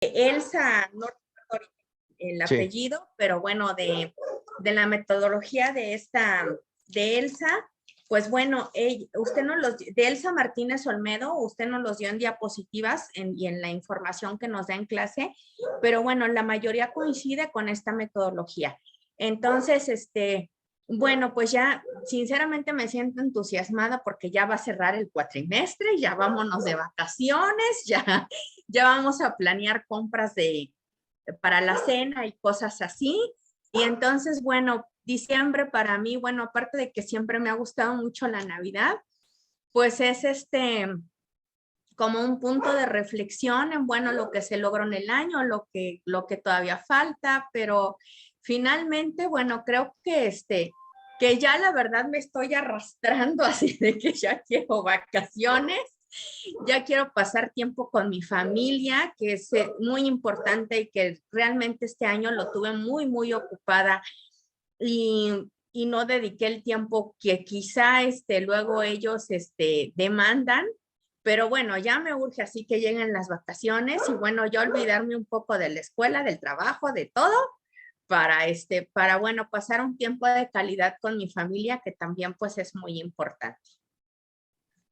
Elsa, no recuerdo el Sí. apellido, pero bueno, de la metodología de Elsa, pues bueno, usted nos los, de Elsa Martínez Olmedo, usted nos los dio en diapositivas y en la información que nos da en clase, pero bueno, la mayoría coincide con esta metodología. Entonces, bueno, pues ya sinceramente me siento entusiasmada porque ya va a cerrar el cuatrimestre, ya vámonos de vacaciones, ya vamos a planear compras para la cena y cosas así. Y entonces, bueno, diciembre para mí, bueno, aparte de que siempre me ha gustado mucho la Navidad, pues es como un punto de reflexión en, bueno, lo que se logró en el año, lo que todavía falta, pero finalmente, bueno, creo que ya la verdad me estoy arrastrando así de que ya quiero vacaciones, ya quiero pasar tiempo con mi familia, que es muy importante y que realmente este año lo tuve muy, muy ocupada y no dediqué el tiempo que quizá luego ellos demandan, pero bueno, ya me urge así que lleguen las vacaciones y bueno, yo olvidarme un poco de la escuela, del trabajo, de todo, para bueno, pasar un tiempo de calidad con mi familia, que también pues es muy importante.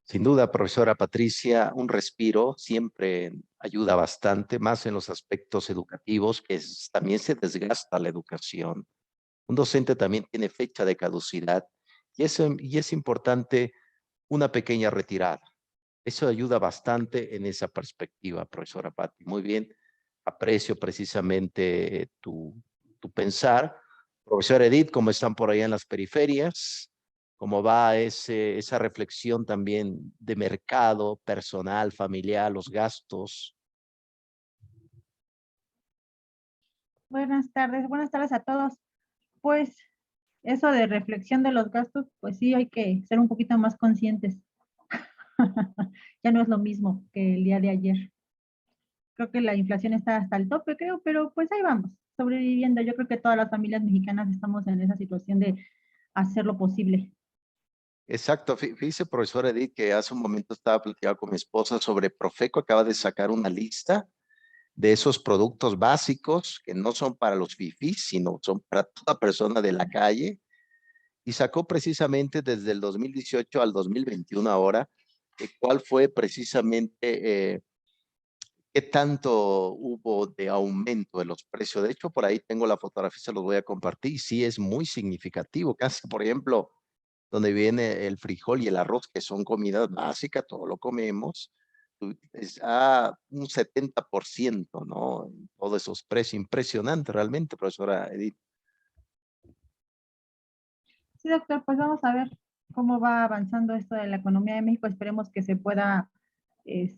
Sin duda, profesora Patricia, un respiro siempre ayuda bastante, más en los aspectos educativos, también se desgasta la educación. Un docente también tiene fecha de caducidad y es importante una pequeña retirada. Eso ayuda bastante en esa perspectiva, profesora Patti. Muy bien, aprecio precisamente tu pensar. Profesora Edith, ¿cómo están por allá en las periferias? ¿Cómo va esa reflexión también de mercado, personal, familiar, los gastos? Buenas tardes a todos. Pues eso de reflexión de los gastos, pues sí hay que ser un poquito más conscientes. Ya no es lo mismo que el día de ayer. Creo que la inflación está hasta el tope, creo, pero pues ahí vamos, sobreviviendo. Yo creo que todas las familias mexicanas estamos en esa situación de hacer lo posible. Exacto. Fíjese, profesora Edith, que hace un momento estaba platicando con mi esposa sobre Profeco, acaba de sacar una lista de esos productos básicos que no son para los fifís, sino son para toda persona de la calle. Y sacó precisamente desde el 2018 al 2021 ahora, cuál fue precisamente, qué tanto hubo de aumento de los precios. De hecho, por ahí tengo la fotografía, se los voy a compartir, y sí es muy significativo. Casi, por ejemplo, donde viene el frijol y el arroz, que son comidas básicas, todo lo comemos, es a un 70%, ¿no? Todos esos precios, impresionante realmente, profesora Edith. Sí, doctor, pues vamos a ver cómo va avanzando esto de la economía de México. Esperemos que se pueda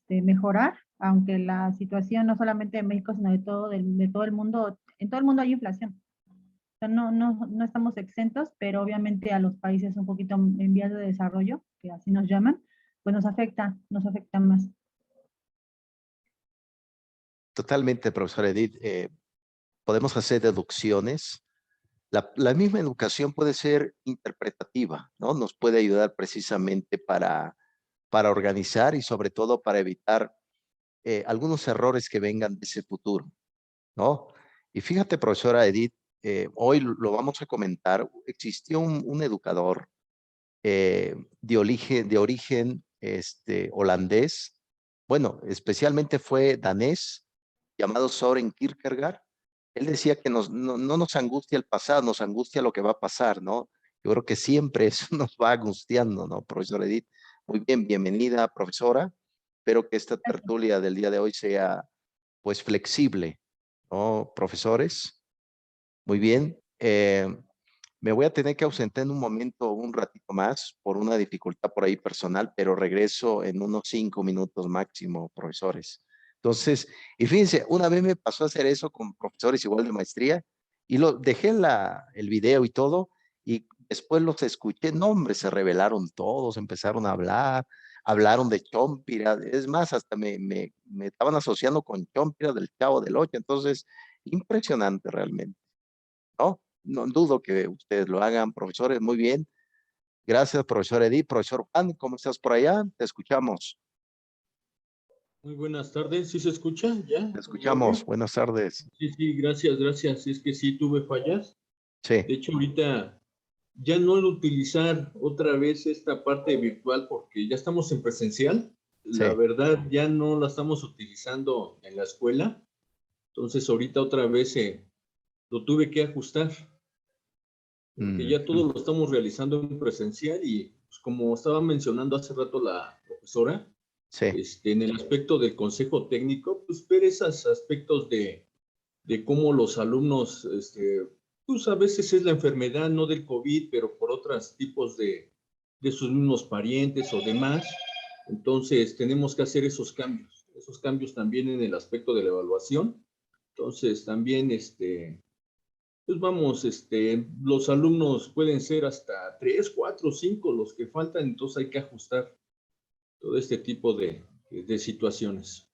mejorar, aunque la situación no solamente de México, sino de todo el mundo, en todo el mundo hay inflación. O sea, no estamos exentos, pero obviamente a los países un poquito en vías de desarrollo, que así nos llaman, pues nos afecta más. Totalmente, profesora Edith. Podemos hacer deducciones. La misma educación puede ser interpretativa, ¿no? Nos puede ayudar precisamente para organizar y sobre todo para evitar algunos errores que vengan de ese futuro, ¿no? Y fíjate, profesora Edith, hoy lo vamos a comentar. Existió un educador de origen holandés, bueno, especialmente fue danés, llamado Søren Kierkegaard. Él decía que no nos angustia el pasado, nos angustia lo que va a pasar, ¿no? Yo creo que siempre eso nos va angustiando, ¿no, profesora Edith? Muy bien, bienvenida, profesora. Espero que esta tertulia del día de hoy sea, pues, flexible, ¿no, profesores? Muy bien. Me voy a tener que ausentar en un momento, un ratito más, por una dificultad por ahí personal, pero regreso en unos 5 minutos máximo, profesores. Entonces, y fíjense, una vez me pasó a hacer eso con profesores igual de maestría y dejé el video y todo y después los escuché. No, hombre, se revelaron todos, empezaron a hablar, hablaron de Chompira. Es más, hasta me estaban asociando con Chompira del Chavo del Ocho. Entonces, impresionante realmente, ¿no? No dudo que ustedes lo hagan, profesores. Muy bien. Gracias, profesor Edith. Profesor Juan, ¿cómo estás por allá? Te escuchamos. Muy buenas tardes, ¿sí se escucha ya? Te ¿Mi audio? escuchamos. Buenas tardes. Sí, sí, gracias, gracias. Es que sí tuve fallas. Sí, De hecho, ahorita ya no lo utilizar otra vez esta parte virtual porque ya estamos en presencial. La sí. verdad, ya no la estamos utilizando en la escuela. Entonces, ahorita otra vez lo tuve que ajustar porque ya Ujú, todo lo estamos realizando en presencial y pues, como estaba mencionando hace rato la profesora, sí. en el aspecto del consejo técnico, pues ver esos aspectos de cómo los alumnos, pues a veces es la enfermedad, no del COVID, pero por otros tipos de sus mismos parientes o demás. Entonces, tenemos que hacer esos cambios también en el aspecto de la evaluación. Entonces, también, pues vamos, los alumnos pueden ser hasta 3, 4, 5 los que faltan, entonces hay que ajustar todo este tipo de situaciones.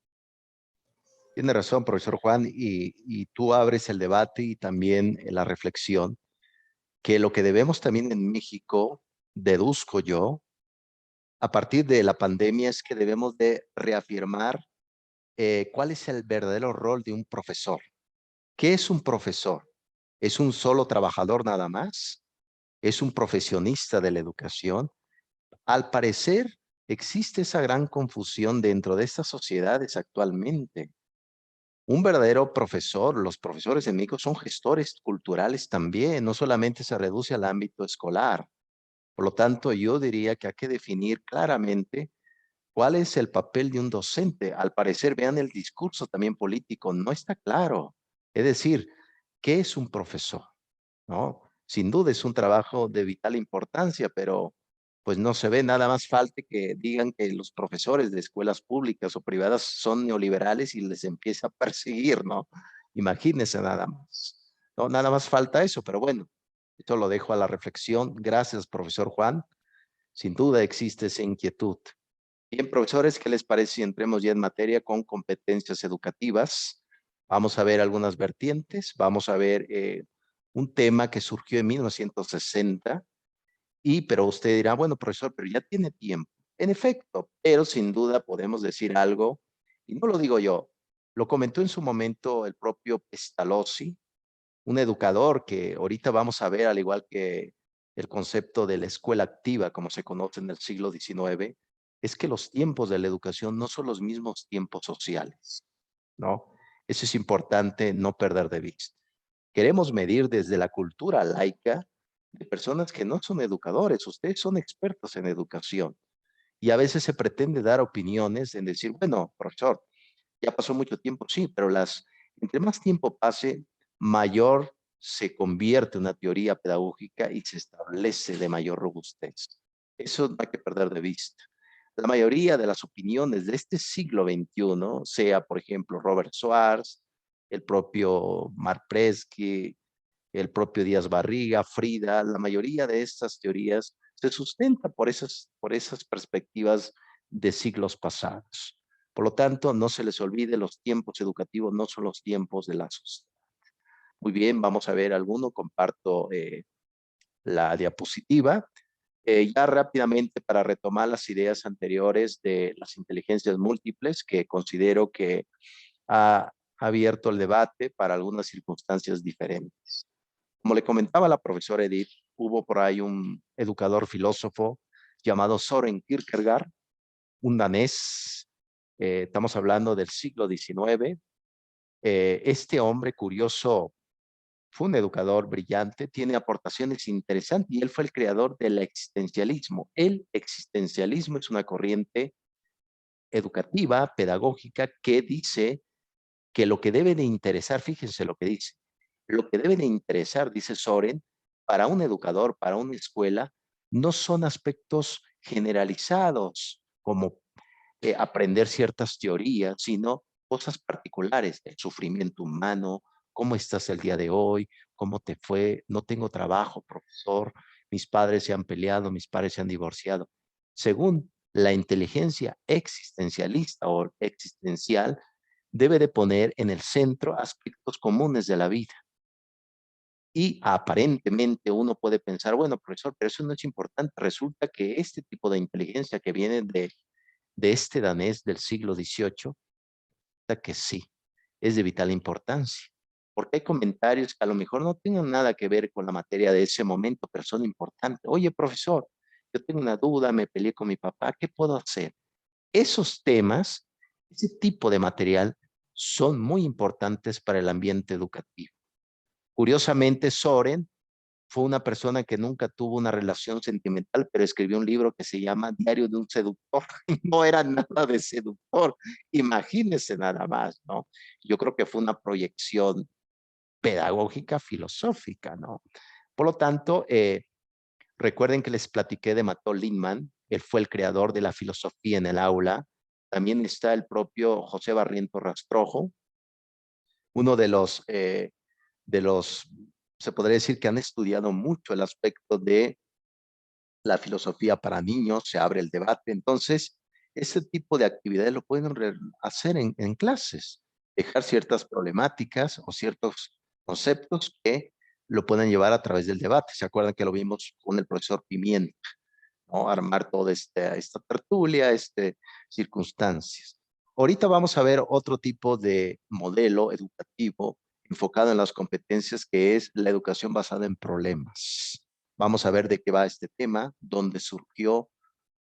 Tiene razón, profesor Juan, y tú abres el debate y también la reflexión, que lo que debemos también en México, deduzco yo, a partir de la pandemia, es que debemos de reafirmar cuál es el verdadero rol de un profesor. ¿Qué es un profesor? ¿Es un solo trabajador nada más? ¿Es un profesionista de la educación? Al parecer, existe esa gran confusión dentro de estas sociedades actualmente. Un verdadero profesor, los profesores en México son gestores culturales también, no solamente se reduce al ámbito escolar. Por lo tanto, yo diría que hay que definir claramente cuál es el papel de un docente. Al parecer, vean el discurso también político, no está claro. Es decir, ¿qué es un profesor? ¿No? Sin duda es un trabajo de vital importancia, pero pues no se ve, nada más falta que digan que los profesores de escuelas públicas o privadas son neoliberales y les empieza a perseguir, ¿no? Imagínense nada más. No, nada más falta eso, pero bueno, esto lo dejo a la reflexión. Gracias, profesor Juan. Sin duda existe esa inquietud. Bien, profesores, ¿qué les parece si entremos ya en materia con competencias educativas? Vamos a ver algunas vertientes, vamos a ver un tema que surgió en 1960 pero usted dirá, bueno, profesor, pero ya tiene tiempo. En efecto, pero sin duda podemos decir algo, y no lo digo yo, lo comentó en su momento el propio Pestalozzi, un educador que ahorita vamos a ver, al igual que el concepto de la escuela activa, como se conoce en el siglo XIX, es que los tiempos de la educación no son los mismos tiempos sociales, ¿no? Eso es importante no perder de vista. Queremos medir desde la cultura laica de personas que no son educadores, ustedes son expertos en educación y a veces se pretende dar opiniones en decir, bueno, profesor, ya pasó mucho tiempo, sí, pero entre más tiempo pase, mayor se convierte en una teoría pedagógica y se establece de mayor robustez. Eso no hay que perder de vista. La mayoría de las opiniones de este siglo XXI, sea por ejemplo Robert Schwartz, el propio Mark Presky, el propio Díaz Barriga, Frida, la mayoría de estas teorías se sustenta por esas perspectivas de siglos pasados. Por lo tanto, no se les olvide, los tiempos educativos no son los tiempos de la sociedad. Muy bien, vamos a ver alguno, comparto la diapositiva. Ya rápidamente para retomar las ideas anteriores de las inteligencias múltiples, que considero que ha abierto el debate para algunas circunstancias diferentes. Como le comentaba la profesora Edith, hubo por ahí un educador filósofo llamado Søren Kierkegaard, un danés, estamos hablando del siglo XIX. Este hombre curioso fue un educador brillante, tiene aportaciones interesantes y él fue el creador del existencialismo. El existencialismo es una corriente educativa, pedagógica, que dice que lo que debe de interesar, fíjense lo que dice, lo que debe de interesar, dice Soren, para un educador, para una escuela, no son aspectos generalizados como aprender ciertas teorías, sino cosas particulares del sufrimiento humano, cómo estás el día de hoy, cómo te fue, no tengo trabajo, profesor, mis padres se han peleado, mis padres se han divorciado. Según la inteligencia existencialista o existencial, debe de poner en el centro aspectos comunes de la vida. Y aparentemente uno puede pensar, bueno, profesor, pero eso no es importante. Resulta que este tipo de inteligencia que viene de este danés del siglo XVIII que sí, es de vital importancia, porque hay comentarios que a lo mejor no tengan nada que ver con la materia de ese momento, pero son importantes. Oye, profesor, yo tengo una duda, me peleé con mi papá, ¿qué puedo hacer? Esos temas, ese tipo de material son muy importantes para el ambiente educativo. Curiosamente, Soren fue una persona que nunca tuvo una relación sentimental, pero escribió un libro que se llama Diario de un seductor. Y no era nada de seductor. Imagínense nada más, ¿no? Yo creo que fue una proyección pedagógica, filosófica, ¿no? Por lo tanto, recuerden que les platiqué de Matteo Lindman. Él fue el creador de la filosofía en el aula. También está el propio José Barrientos Rastrojo, uno de los, se podría decir que han estudiado mucho el aspecto de la filosofía para niños, se abre el debate. Entonces, ese tipo de actividades lo pueden hacer en clases, dejar ciertas problemáticas o ciertos conceptos que lo pueden llevar a través del debate. ¿Se acuerdan que lo vimos con el profesor Pimienta? ¿No? Armar toda esta tertulia, circunstancias. Ahorita vamos a ver otro tipo de modelo educativo enfocado en las competencias, que es la educación basada en problemas. Vamos a ver de qué va este tema, dónde surgió,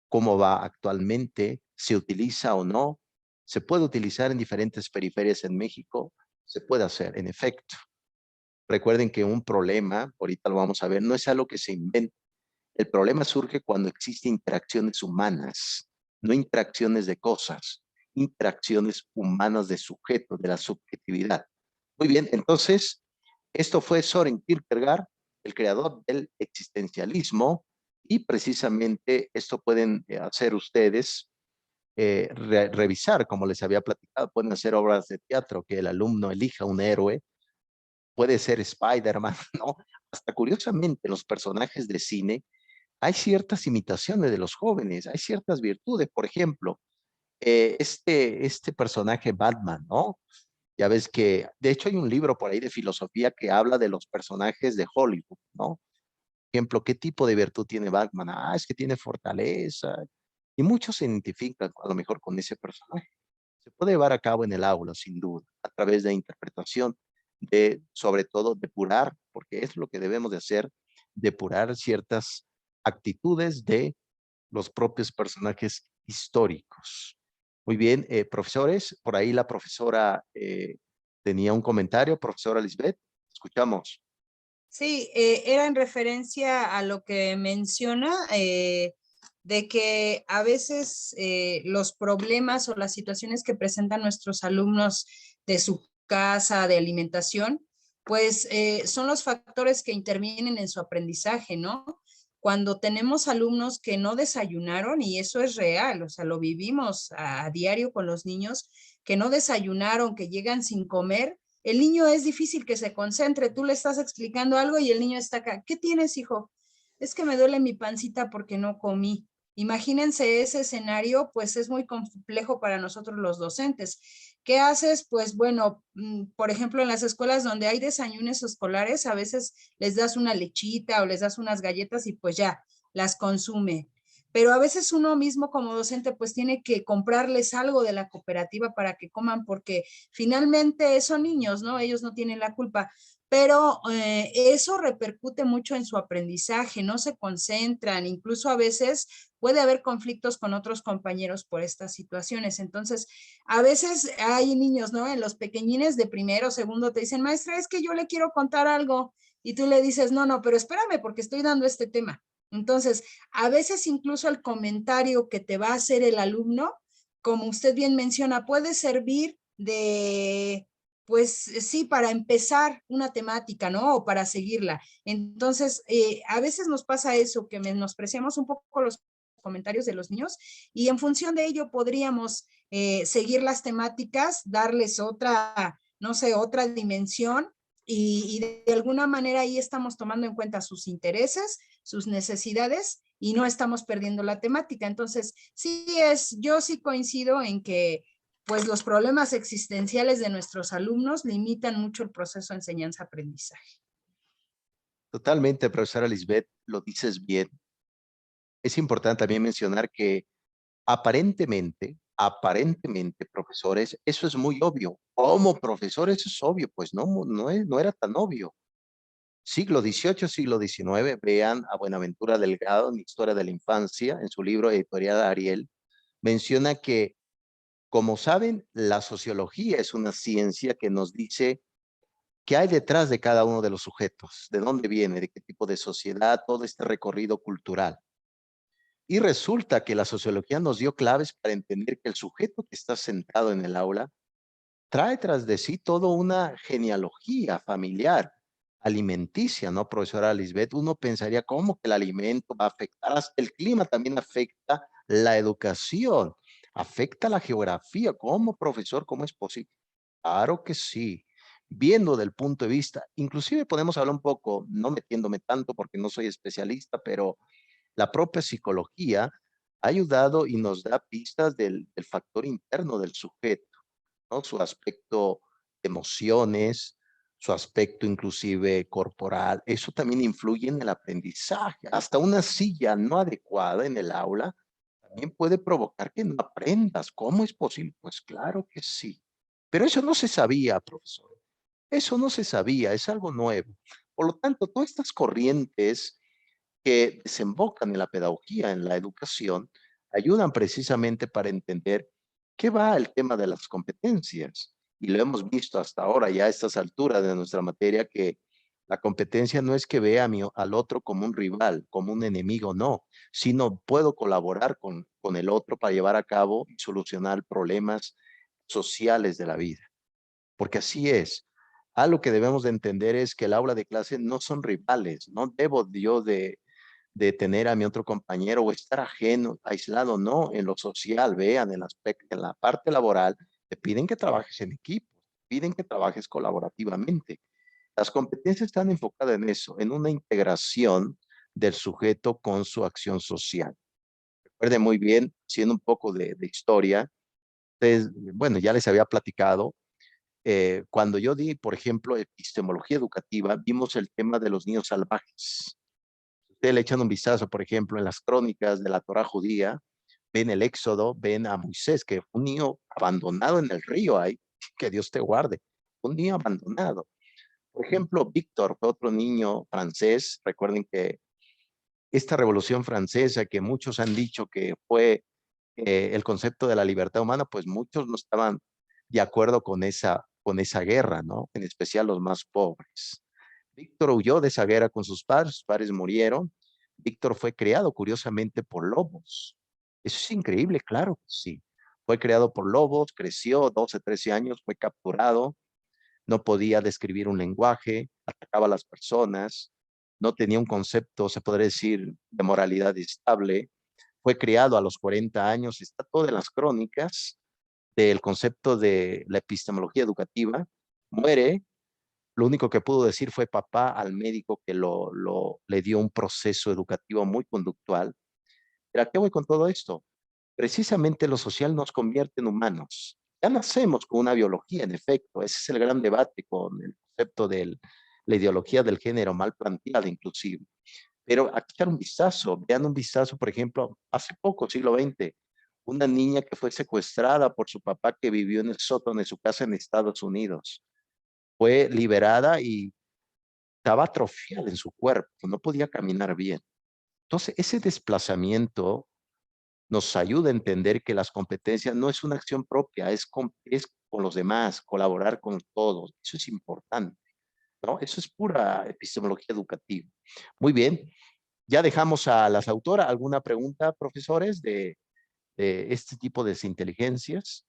cómo va actualmente, se utiliza o no, se puede utilizar en diferentes periferias en México, se puede hacer, en efecto. Recuerden que un problema, ahorita lo vamos a ver, no es algo que se inventa. El problema surge cuando existen interacciones humanas, no interacciones de cosas, interacciones humanas de sujeto, de la subjetividad. Muy bien, entonces, esto fue Soren Kierkegaard, el creador del existencialismo, y precisamente esto pueden hacer ustedes, revisar, como les había platicado, pueden hacer obras de teatro, que el alumno elija un héroe, puede ser Spider-Man, ¿no? Hasta curiosamente, los personajes de cine hay ciertas imitaciones de los jóvenes, hay ciertas virtudes. Por ejemplo, este personaje Batman, ¿no? Ya ves que, de hecho, hay un libro por ahí de filosofía que habla de los personajes de Hollywood, ¿no? Por ejemplo, ¿qué tipo de virtud tiene Batman? Ah, es que tiene fortaleza. Y muchos se identifican a lo mejor con ese personaje. Se puede llevar a cabo en el aula, sin duda, a través de interpretación, de, sobre todo, depurar, porque es lo que debemos de hacer, depurar ciertas actitudes de los propios personajes históricos. Muy bien, profesores, por ahí la profesora tenía un comentario, profesora Lisbeth, escuchamos. Sí, era en referencia a lo que menciona, de que a veces los problemas o las situaciones que presentan nuestros alumnos de su casa, de alimentación, pues son los factores que intervienen en su aprendizaje, ¿no? Cuando tenemos alumnos que no desayunaron, y eso es real, o sea, lo vivimos a diario con los niños, que no desayunaron, que llegan sin comer, el niño es difícil que se concentre, tú le estás explicando algo y el niño está acá. ¿Qué tienes, hijo? Es que me duele mi pancita porque no comí. Imagínense ese escenario, pues es muy complejo para nosotros los docentes. ¿Qué haces? Pues bueno, por ejemplo, en las escuelas donde hay desayunos escolares, a veces les das una lechita o les das unas galletas y pues ya, las consume. Pero a veces uno mismo como docente pues tiene que comprarles algo de la cooperativa para que coman porque finalmente son niños, ¿no? Ellos no tienen la culpa, pero eso repercute mucho en su aprendizaje, no se concentran, incluso a veces puede haber conflictos con otros compañeros por estas situaciones. Entonces, a veces hay niños, ¿no? En los pequeñines de primero, segundo, te dicen, maestra, es que yo le quiero contar algo. Y tú le dices, no, pero espérame porque estoy dando este tema. Entonces, a veces incluso el comentario que te va a hacer el alumno, como usted bien menciona, puede servir de, pues sí, para empezar una temática, ¿no? O para seguirla. Entonces, a veces nos pasa eso, que menospreciamos un poco los comentarios de los niños y en función de ello podríamos seguir las temáticas, darles otra, no sé, otra dimensión y de alguna manera ahí estamos tomando en cuenta sus intereses, sus necesidades y no estamos perdiendo la temática. Entonces, yo sí coincido en que pues los problemas existenciales de nuestros alumnos limitan mucho el proceso de enseñanza-aprendizaje. Totalmente, profesora Lisbeth, lo dices bien. Es importante también mencionar que aparentemente aparentemente, profesores, eso es muy obvio. Como profesor, eso es obvio, pues no era tan obvio. Siglo XVIII, siglo XIX, vean a Buenaventura Delgado en Historia de la Infancia, en su libro Editorial Ariel, menciona que, como saben, la sociología es una ciencia que nos dice qué hay detrás de cada uno de los sujetos, de dónde viene, de qué tipo de sociedad, todo este recorrido cultural. Y resulta que la sociología nos dio claves para entender que el sujeto que está sentado en el aula trae tras de sí toda una genealogía familiar, alimenticia, ¿no, profesora Lisbeth? Uno pensaría, ¿cómo que el alimento va a afectar? Hasta el clima también afecta la educación, afecta la geografía. ¿Cómo, profesor? ¿Cómo es posible? Claro que sí. Viendo del punto de vista, inclusive podemos hablar un poco, no metiéndome tanto porque no soy especialista, pero la propia psicología ha ayudado y nos da pistas del factor interno del sujeto, ¿no? Su aspecto de emociones, su aspecto inclusive corporal. Eso también influye en el aprendizaje. Hasta una silla no adecuada en el aula también puede provocar que no aprendas. ¿Cómo es posible? Pues claro que sí. Pero eso no se sabía, profesor. Eso no se sabía, es algo nuevo. Por lo tanto, todas estas corrientes que desembocan en la pedagogía, en la educación, ayudan precisamente para entender qué va el tema de las competencias. Y lo hemos visto hasta ahora, ya a estas alturas de nuestra materia, que la competencia no es que vea al otro como un rival, como un enemigo, no, sino puedo colaborar con el otro para llevar a cabo y solucionar problemas sociales de la vida. Porque así es. Algo que debemos de entender es que el aula de clase no son rivales, no debo yo de tener a mi otro compañero o estar ajeno, aislado, no, en lo social, vean, en, aspecto, en la parte laboral, te piden que trabajes en equipo, piden que trabajes colaborativamente. Las competencias están enfocadas en eso, en una integración del sujeto con su acción social. Recuerden muy bien, siendo un poco de historia, ustedes, bueno, ya les había platicado, cuando yo di, por ejemplo, epistemología educativa, vimos el tema de los niños salvajes. Ustedes le echan un vistazo, por ejemplo, en las crónicas de la Torá judía, ven el Éxodo, ven a Moisés, que fue un niño abandonado en el río ahí, que Dios te guarde, un niño abandonado. Por ejemplo, Víctor fue otro niño francés. Recuerden que esta revolución francesa, que muchos han dicho que fue el concepto de la libertad humana, pues muchos no estaban de acuerdo con esa guerra, ¿no? En especial los más pobres. Víctor huyó de esa guerra con sus padres murieron. Víctor fue creado curiosamente por lobos. Eso es increíble, claro que sí. Fue creado por lobos, creció 12, 13 años, fue capturado, no podía describir un lenguaje, atacaba a las personas, no tenía un concepto, se podría decir, de moralidad estable. Fue criado a los 40 años, está todo en las crónicas del concepto de la epistemología educativa. Muere, lo único que pudo decir fue papá al médico que le dio un proceso educativo muy conductual. ¿Pero a qué voy con todo esto? Precisamente lo social nos convierte en humanos. Ya nacemos con una biología, en efecto. Ese es el gran debate con el concepto de la ideología del género mal planteada, inclusive. Pero aquí echar un vistazo, vean un vistazo, por ejemplo, hace poco, siglo XX, una niña que fue secuestrada por su papá que vivió en el sótano de su casa en Estados Unidos. Fue liberada y estaba atrofiada en su cuerpo, no podía caminar bien. Entonces, ese desplazamiento nos ayuda a entender que las competencias no es una acción propia, es con los demás, colaborar con todos. Eso es importante, ¿no? Eso es pura epistemología educativa. Muy bien, ya dejamos a las autoras. ¿Alguna pregunta, profesores, de este tipo de inteligencias?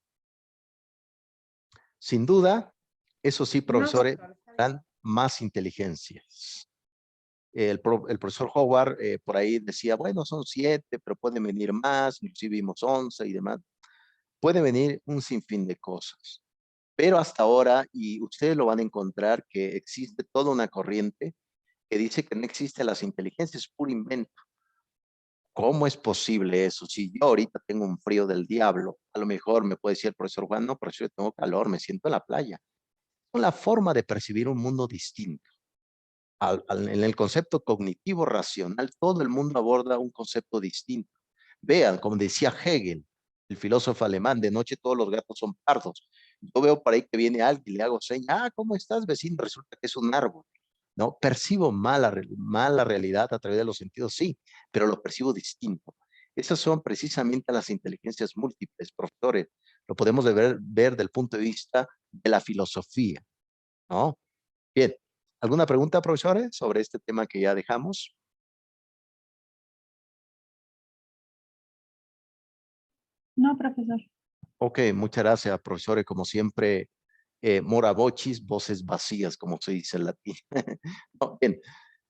Sin duda, eso sí, No, profesores, doctor, está bien. dan más inteligencias. El profesor Howard por ahí decía, bueno, son 7, pero pueden venir más, inclusive vimos 11 y demás. Puede venir un sinfín de cosas. Pero hasta ahora, y ustedes lo van a encontrar, que existe toda una corriente que dice que no existen las inteligencias, es puro invento. ¿Cómo es posible eso? Si yo ahorita tengo un frío del diablo, a lo mejor me puede decir el profesor Juan, no, pero yo tengo calor, me siento en la playa. Es la forma de percibir un mundo distinto. En el concepto cognitivo racional, todo el mundo aborda un concepto distinto. Vean, como decía Hegel, el filósofo alemán, de noche todos los gatos son pardos. Yo veo por ahí que viene alguien, le hago seña, ¿cómo estás, vecino? Resulta que es un árbol, ¿no? Percibo mala realidad a través de los sentidos, sí, pero lo percibo distinto. Esas son precisamente las inteligencias múltiples, profesores. Lo podemos ver del punto de vista de la filosofía, ¿no? Bien, ¿alguna pregunta, profesores, sobre este tema que ya dejamos? No, profesor. Ok, muchas gracias, profesores. Como siempre, mora vocis, voces vacías, como se dice en latín. No, bien,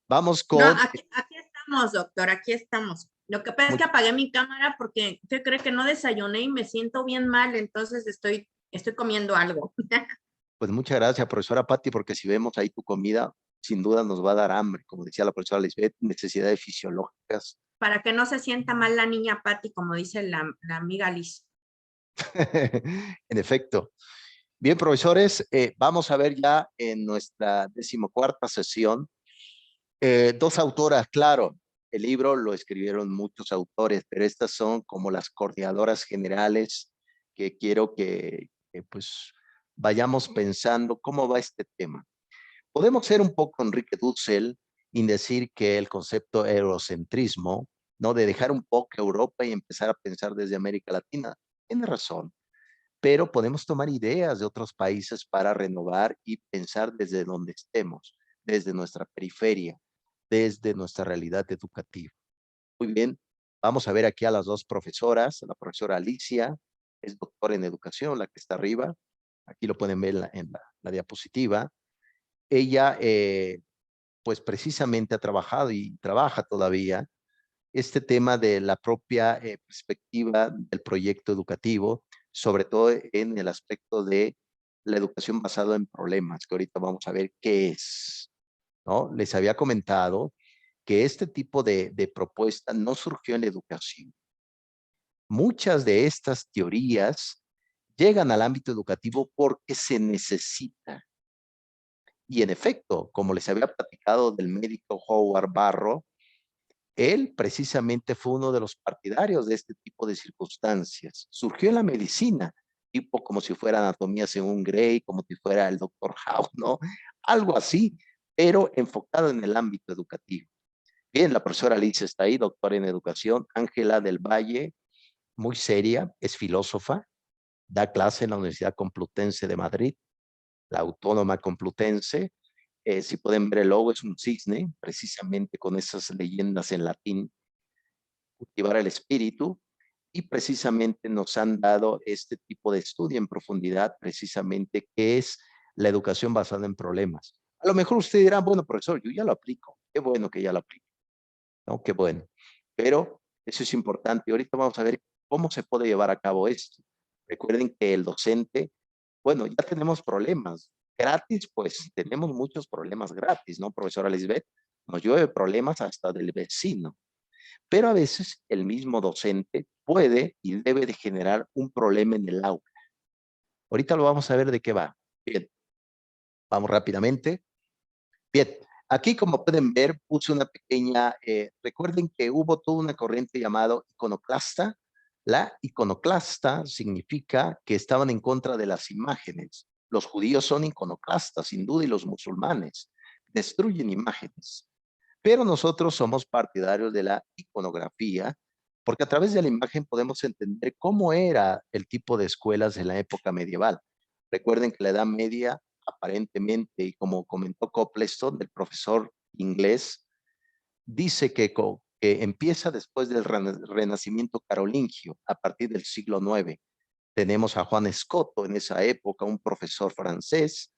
vamos No, con... aquí estamos, doctor, aquí estamos. Lo que pasa es que apagué mi cámara porque usted cree que no desayuné y me siento bien mal, entonces estoy comiendo algo. Pues muchas gracias, profesora Patti, porque si vemos ahí tu comida, sin duda nos va a dar hambre, como decía la profesora Lisbeth, necesidades fisiológicas. Para que no se sienta mal la niña Patti, como dice la amiga Liz. En efecto. Bien, profesores, vamos a ver ya en nuestra 14ª sesión dos autoras, claro. El libro lo escribieron muchos autores, pero estas son como las coordinadoras generales que quiero que pues vayamos pensando cómo va este tema. Podemos ser un poco Enrique Dussel y decir que el concepto eurocentrismo, ¿no? De dejar un poco Europa y empezar a pensar desde América Latina, tiene razón, pero podemos tomar ideas de otros países para renovar y pensar desde donde estemos, desde nuestra periferia, desde nuestra realidad educativa. Muy bien, vamos a ver aquí a las dos profesoras. La profesora Alicia es doctora en educación, la que está arriba. Aquí lo pueden ver en la diapositiva. Ella, pues precisamente ha trabajado y trabaja todavía este tema de la propia perspectiva del proyecto educativo, sobre todo en el aspecto de la educación basada en problemas, que ahorita vamos a ver qué es, ¿no? Les había comentado que este tipo de propuesta no surgió en la educación. Muchas de estas teorías llegan al ámbito educativo porque se necesita. Y en efecto, como les había platicado del médico Howard Barrow, él precisamente fue uno de los partidarios de este tipo de circunstancias. Surgió en la medicina, tipo como si fuera anatomía según Gray, como si fuera el doctor House, ¿no? Algo así, pero enfocado en el ámbito educativo. Bien, la profesora Liz está ahí, doctora en educación. Ángela del Valle, muy seria, es filósofa, da clase en la Universidad Complutense de Madrid, la Autónoma Complutense. Si pueden ver el logo, es un cisne, precisamente con esas leyendas en latín, cultivar el espíritu, y precisamente nos han dado este tipo de estudio en profundidad, precisamente, que es la educación basada en problemas. A lo mejor usted dirá, bueno, profesor, yo ya lo aplico. Qué bueno que ya lo aplico, ¿no? Qué bueno. Pero eso es importante. Ahorita vamos a ver cómo se puede llevar a cabo esto. Recuerden que el docente, bueno, ya tenemos problemas gratis, pues tenemos muchos problemas gratis, ¿no, profesora Lisbeth? Nos llueve problemas hasta del vecino. Pero a veces el mismo docente puede y debe de generar un problema en el aula. Ahorita lo vamos a ver de qué va. Bien, vamos rápidamente. Bien, aquí como pueden ver puse una pequeña, recuerden que hubo toda una corriente llamada iconoclasta. La iconoclasta significa que estaban en contra de las imágenes. Los judíos son iconoclastas, sin duda, y los musulmanes destruyen imágenes. Pero nosotros somos partidarios de la iconografía, porque a través de la imagen podemos entender cómo era el tipo de escuelas en la época medieval. Recuerden que la Edad Media, aparentemente, y como comentó Copleston, el profesor inglés, dice que empieza después del Renacimiento carolingio, a partir del siglo IX. Tenemos a Juan Escoto en esa época, un profesor francés,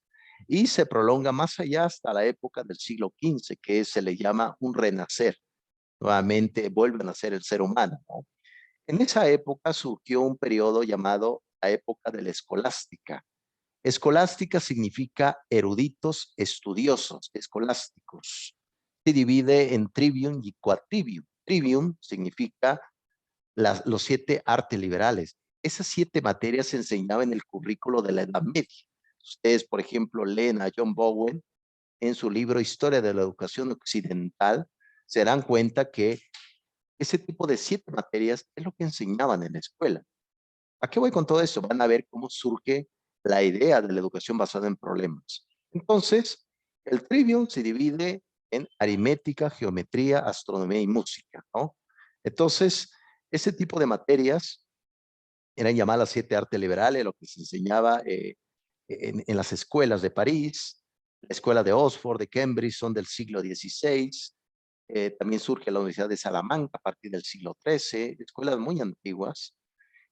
y se prolonga más allá hasta la época del siglo XV, que se le llama un renacer. Nuevamente vuelve a nacer el ser humano, ¿no? En esa época surgió un periodo llamado la época de la escolástica. Escolástica significa eruditos estudiosos, escolásticos. Se divide en trivium y quadrivium. Trivium significa los 7 artes liberales. Esas 7 materias se enseñaban en el currículo de la Edad Media. Ustedes, por ejemplo, leen a John Bowen en su libro Historia de la Educación Occidental, se dan cuenta que ese tipo de 7 materias es lo que enseñaban en la escuela. ¿A qué voy con todo esto? Van a ver cómo surge la idea de la educación basada en problemas. Entonces, el Trivium se divide en aritmética, geometría, astronomía y música, ¿no? Entonces, ese tipo de materias eran llamadas las 7 artes liberales, lo que se enseñaba en las escuelas de París, la escuela de Oxford, de Cambridge, son del siglo XVI. También surge la Universidad de Salamanca a partir del siglo XIII, escuelas muy antiguas.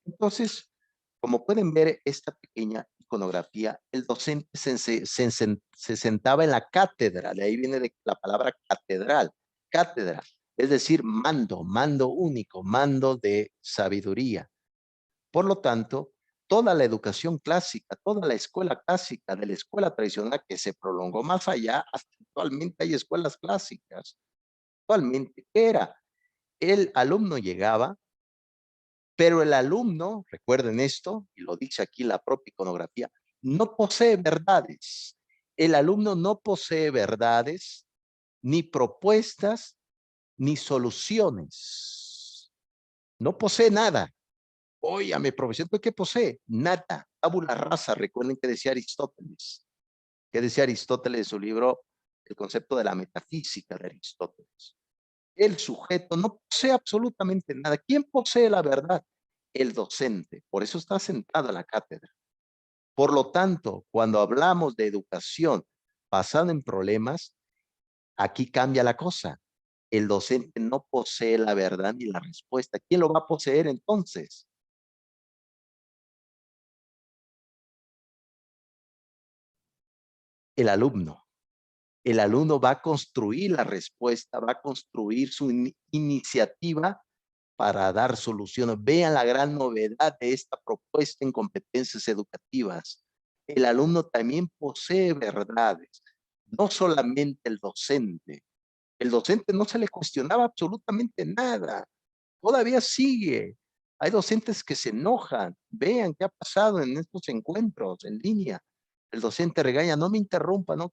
Entonces, como pueden ver esta pequeña iconografía, el docente se sentaba en la cátedra, de ahí viene la palabra catedral, cátedra, es decir, mando único, mando de sabiduría. Por lo tanto, toda la educación clásica, toda la escuela clásica de la escuela tradicional que se prolongó más allá, hasta actualmente hay escuelas clásicas. Actualmente, ¿qué era? El alumno llegaba, pero el alumno, recuerden esto, y lo dice aquí la propia iconografía, no posee verdades. El alumno no posee verdades, ni propuestas, ni soluciones. No posee nada. Óyame, profesor, ¿qué posee? Nada. Tabula rasa. Recuerden que decía Aristóteles. ¿Qué decía Aristóteles en su libro El concepto de la metafísica de Aristóteles? El sujeto no posee absolutamente nada. ¿Quién posee la verdad? El docente. Por eso está sentado en la cátedra. Por lo tanto, cuando hablamos de educación basada en problemas, aquí cambia la cosa. El docente no posee la verdad ni la respuesta. ¿Quién lo va a poseer entonces? El alumno. El alumno va a construir la respuesta, va a construir su iniciativa para dar soluciones. Vean la gran novedad de esta propuesta en competencias educativas. El alumno también posee verdades, no solamente el docente. El docente no se le cuestionaba absolutamente nada. Todavía sigue. Hay docentes que se enojan. Vean qué ha pasado en estos encuentros en línea. El docente regaña, no me interrumpa, ¿no?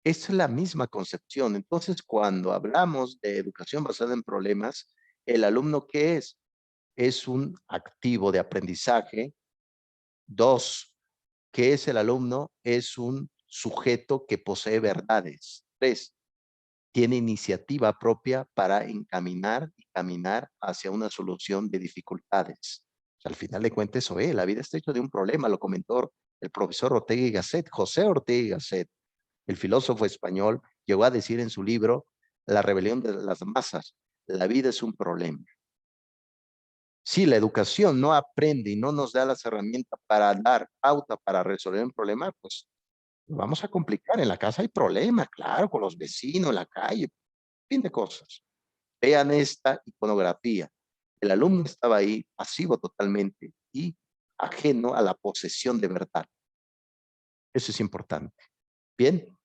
Esa es la misma concepción. Entonces, cuando hablamos de educación basada en problemas, el alumno, ¿qué es? Es un activo de aprendizaje. 2, ¿qué es el alumno? Es un sujeto que posee verdades. 3, tiene iniciativa propia para encaminar y caminar hacia una solución de dificultades. O sea, al final de cuentas, eso es, la vida está hecha de un problema, lo comentó el profesor Ortega y Gasset, José Ortega y Gasset, el filósofo español, llegó a decir en su libro La rebelión de las masas, la vida es un problema. Si la educación no aprende y no nos da las herramientas para dar pauta para resolver un problema, pues nos vamos a complicar. En la casa hay problemas, claro, con los vecinos, en la calle, fin de cosas. Vean esta iconografía. El alumno estaba ahí pasivo totalmente y ajeno a la posesión de verdad. Eso es importante. Bien,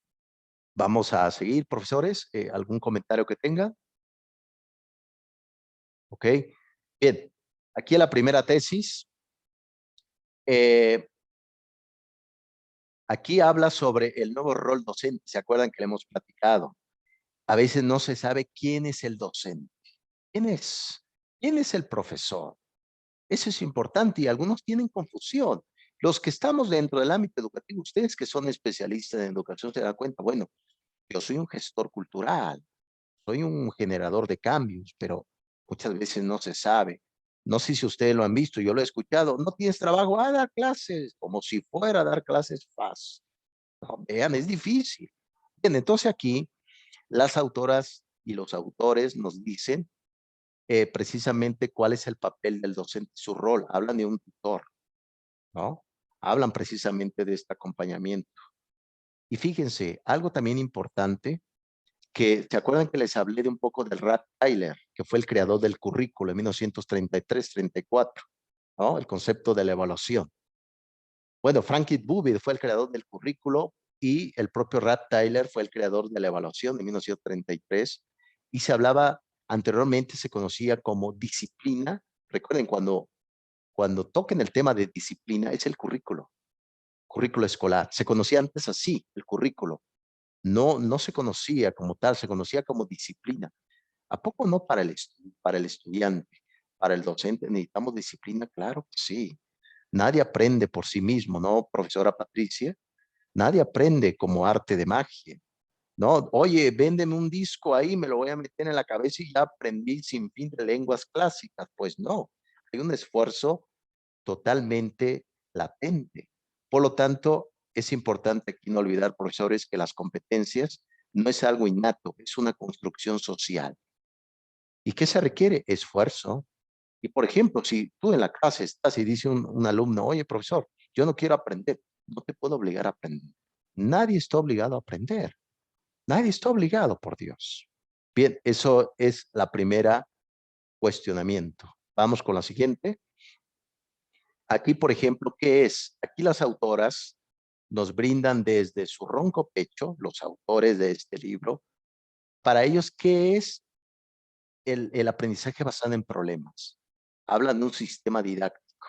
vamos a seguir, profesores. ¿Algún comentario que tengan? Ok. Bien, aquí la primera tesis. Aquí habla sobre el nuevo rol docente. ¿Se acuerdan que le hemos platicado? A veces no se sabe quién es el docente. ¿Quién es? ¿Quién es el profesor? Eso es importante y algunos tienen confusión. Los que estamos dentro del ámbito educativo, ustedes que son especialistas en educación se dan cuenta, bueno, yo soy un gestor cultural, soy un generador de cambios, pero muchas veces no se sabe. No sé si ustedes lo han visto, yo lo he escuchado. No tienes trabajo, dar clases, como si fuera a dar clases fácil. No, vean, es difícil. Bien, entonces aquí las autoras y los autores nos dicen precisamente cuál es el papel del docente, su rol. Hablan de un tutor, ¿no? Hablan precisamente de este acompañamiento. Y fíjense, algo también importante, que se acuerdan que les hablé de un poco del Rod Tyler, que fue el creador del currículo en 1933-34, ¿no? El concepto de la evaluación. Bueno, Franklin Booby fue el creador del currículo y el propio Rod Tyler fue el creador de la evaluación de 1933 y se hablaba, anteriormente se conocía como disciplina. Recuerden, cuando toquen el tema de disciplina, es el currículo escolar. Se conocía antes así, el currículo. No se conocía como tal, se conocía como disciplina. ¿A poco no para el estudiante? para el docente necesitamos disciplina, claro que sí. Nadie aprende por sí mismo, ¿no, profesora Patricia? Nadie aprende como arte de magia, ¿no? Oye, véndeme un disco ahí, me lo voy a meter en la cabeza y ya aprendí sin fin de lenguas clásicas. Pues no, hay un esfuerzo totalmente latente. Por lo tanto, es importante aquí no olvidar, profesores, que las competencias no es algo innato, es una construcción social. ¿Y qué se requiere? Esfuerzo. Y por ejemplo, si tú en la clase estás y dice un alumno, oye, profesor, yo no quiero aprender, no te puedo obligar a aprender. Nadie está obligado a aprender. Nadie está obligado, por Dios. Bien, eso es la primera cuestionamiento. Vamos con la siguiente. Aquí, por ejemplo, ¿qué es? Aquí las autoras nos brindan desde su ronco pecho, los autores de este libro, para ellos, ¿qué es el aprendizaje basado en problemas? Hablan de un sistema didáctico.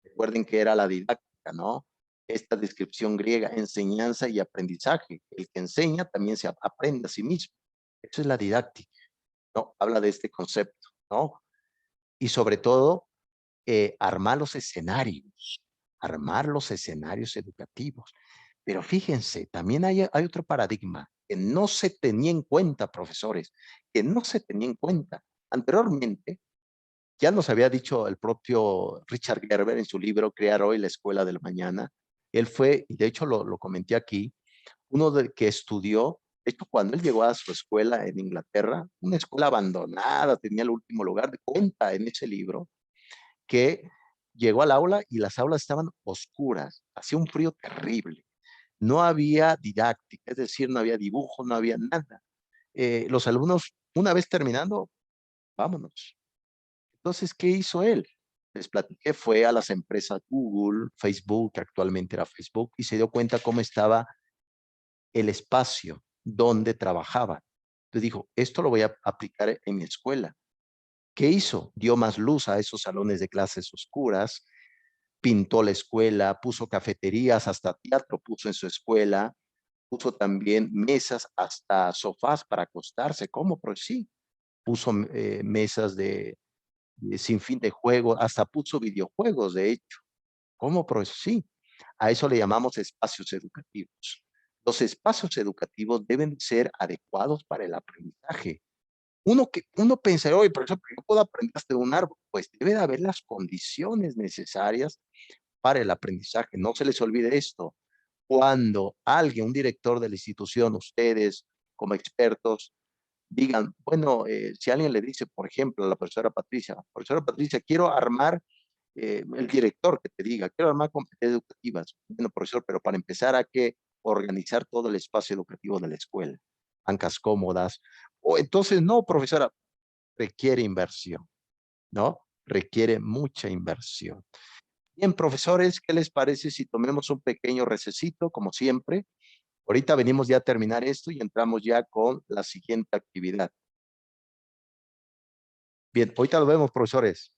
Recuerden que era la didáctica, ¿no? Esta descripción griega, enseñanza y aprendizaje. El que enseña también se aprende a sí mismo. Eso es la didáctica, ¿no? Habla de este concepto, ¿no? Y sobre todo, armar los escenarios educativos. Pero fíjense, también hay otro paradigma que no se tenía en cuenta, profesores, que no se tenía en cuenta. Anteriormente, ya nos había dicho el propio Richard Gerber en su libro Crear hoy la escuela del mañana. Él fue, y de hecho lo comenté aquí, uno que estudió, de hecho cuando él llegó a su escuela en Inglaterra, una escuela abandonada, tenía el último lugar, de cuenta en ese libro, que llegó al aula y las aulas estaban oscuras, hacía un frío terrible, no había didáctica, es decir, no había dibujo, no había nada. Los alumnos, una vez terminando, vámonos. Entonces, ¿qué hizo él? Les platiqué, fue a las empresas Google, Facebook, que actualmente era Facebook, y se dio cuenta cómo estaba el espacio donde trabajaba. Entonces dijo, esto lo voy a aplicar en mi escuela. ¿Qué hizo? Dio más luz a esos salones de clases oscuras, pintó la escuela, puso cafeterías, hasta teatro puso en su escuela, puso también mesas, hasta sofás para acostarse. ¿Cómo? Pues sí, puso mesas de sin fin de juego, hasta puso videojuegos, de hecho. ¿Cómo? Pues sí, a eso le llamamos espacios educativos. Los espacios educativos deben ser adecuados para el aprendizaje. Uno pensaría, oye, por ejemplo, yo puedo aprender hasta de un árbol. Pues debe de haber las condiciones necesarias para el aprendizaje. No se les olvide esto. Cuando alguien, un director de la institución, ustedes como expertos, digan, bueno, si alguien le dice, por ejemplo, a la profesora Patricia, quiero armar, el director que te diga, quiero armar competencias educativas. Bueno, profesor, pero para empezar hay que organizar todo el espacio educativo de la escuela, bancas cómodas. O entonces, no, profesora, requiere inversión, ¿no? Requiere mucha inversión. Bien, profesores, ¿qué les parece si tomemos un pequeño recesito, como siempre? Ahorita venimos ya a terminar esto y entramos ya con la siguiente actividad. Bien, ahorita lo vemos, profesores.